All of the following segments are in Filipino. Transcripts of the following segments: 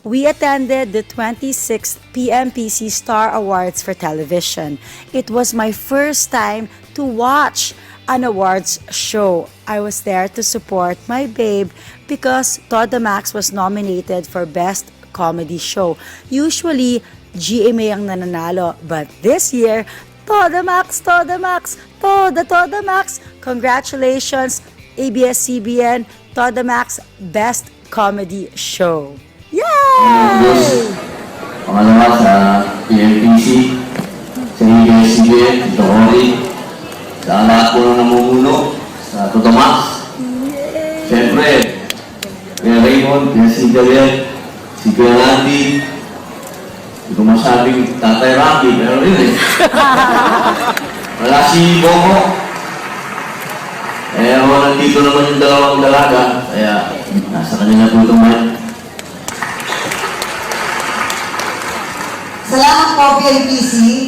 we attended the 26th PMPC Star Awards for television. It was my first time to watch an awards show. I was there to support my babe because Toda Max was nominated for Best Comedy Show. Usually, GMA ang nananalo, but this year, Toda Max, Toda Max, Toda Max. Congratulations, ABS-CBN, Toda Max Best Comedy Show. Yay! Pangalawa sa PMPC, sa ABS-CBN, sa Ori, sa lahat po ng namumuno, sa Toda Max. Siyempre, Kuya Raymond, Kuya si Gabriel, si Kuya Randy, hindi ko masabing Tatay Randy, pero rin eh. Wala si Bongo. Eh, nandito naman yung dalawang dalaga, kaya nasa kanila po itong mic. Salamat po, PLPC.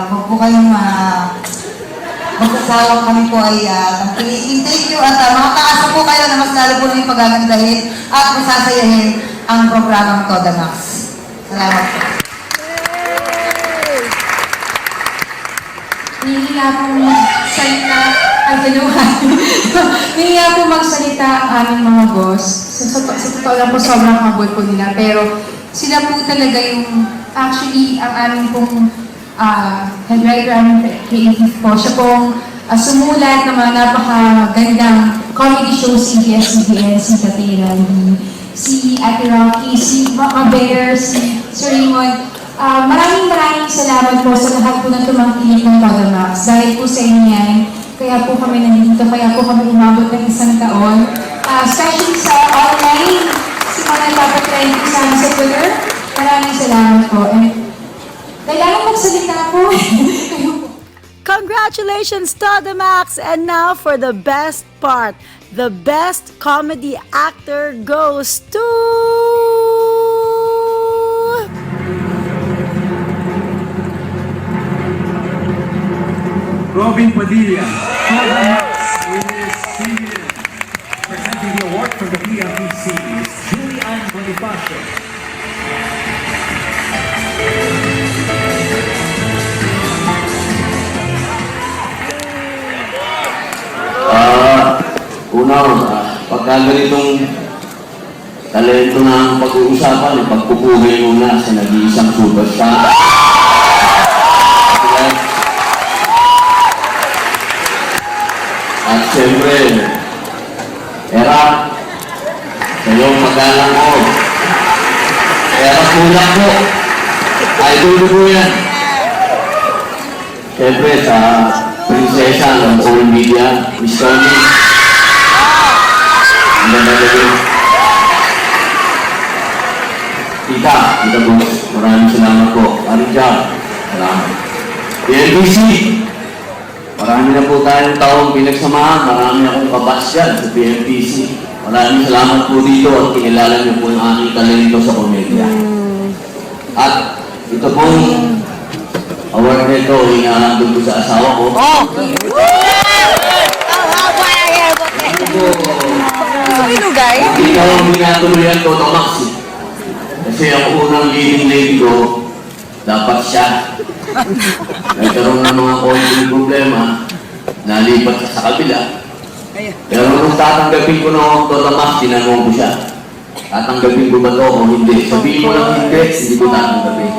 Huwag po kayong magkasawang kami po ay tangkiliin. Thank you at makakaasa po kayo na mas lalo po namin pagagandahin at masasayahin ang programang Toda Max. Salamat po. Hindi nga po magsalita ang galuhan. Hindi nga po magsalita ang aming mga boss. Sa totoo lang po, sobrang habol po nila. Pero sila po talaga yung, actually, ang aming pong head writer, aming creative po. Siya pong sumulat ng mga napakagandang comedy shows si ABS-CBN, si Tatay Randy, si Ate Rocky, si Mama Bear, si Sir Raymond. Maraming salamat po sa lahat po ng tumangkilik ng Toda Max. Dahil po sa inyo yan, kaya po kami nandito, kaya po kami umabot ng isang taon. Especially sa online, si mga nagpapatrend po sa amin sa Twitter. Maraming salamat po. And kailangan magsalita po. Congratulations, Toda Max! And now for the best part. The best comedy actor goes to... Robin Padilla, Toda Max is senior. Presenting the award from the PMPC is Julian Bonifacio. Pagka ganitong talento na ang pag-uusapan, pagpupuhin muna sa nag-iisang superstar. At siyempre, Era, sa iyong magalang ko. Era kulang po. Idol po yan. Siyempre, sa prinsesa ng all media, Miss Tony. Ang ganda din. Tita Boss, maraming salamat po. Arija, salamat. PLPC, marami na po tayong taong pinagsamahan. Marami akong kabasyan sa PMPC. Maraming salamat po dito at kinilala niyo po yung aking talento sa komedya. At ito pong award nito, hinahandog ko sa asawa ko. Ikaw ang binatuloyan ko, Toda Max. Kasi ang unang leading lady ko, dapat siya. Nagkaroon ng mga konting problema, nalipat sa kabila. Pero nung tatanggapin ko ng Toda Max, tinanong ko siya. Tatanggapin ko ba ito o hindi? Sabihin mo lang hindi ko tatanggapin.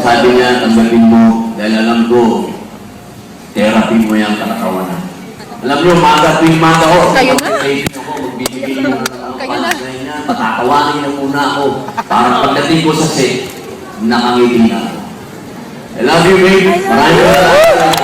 Sabi niya, tanggapin mo dahil alam ko, therapy mo yung katakawanan. Alam niyo, maga tuwing maga ko. Kayo na? Magbibigay ng katakawanan. Patatawanin niya muna ako. Para pagdating ko sa set, nakangiti na ako. I love you, babe. Maraming salamat.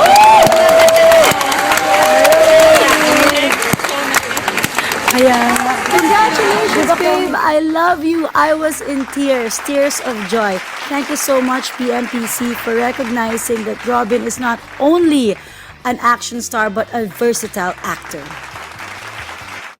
Congratulations, babe. I love you. I was in tears of joy. Thank you so much, PMPC, for recognizing that Robin is not only an action star but a versatile actor.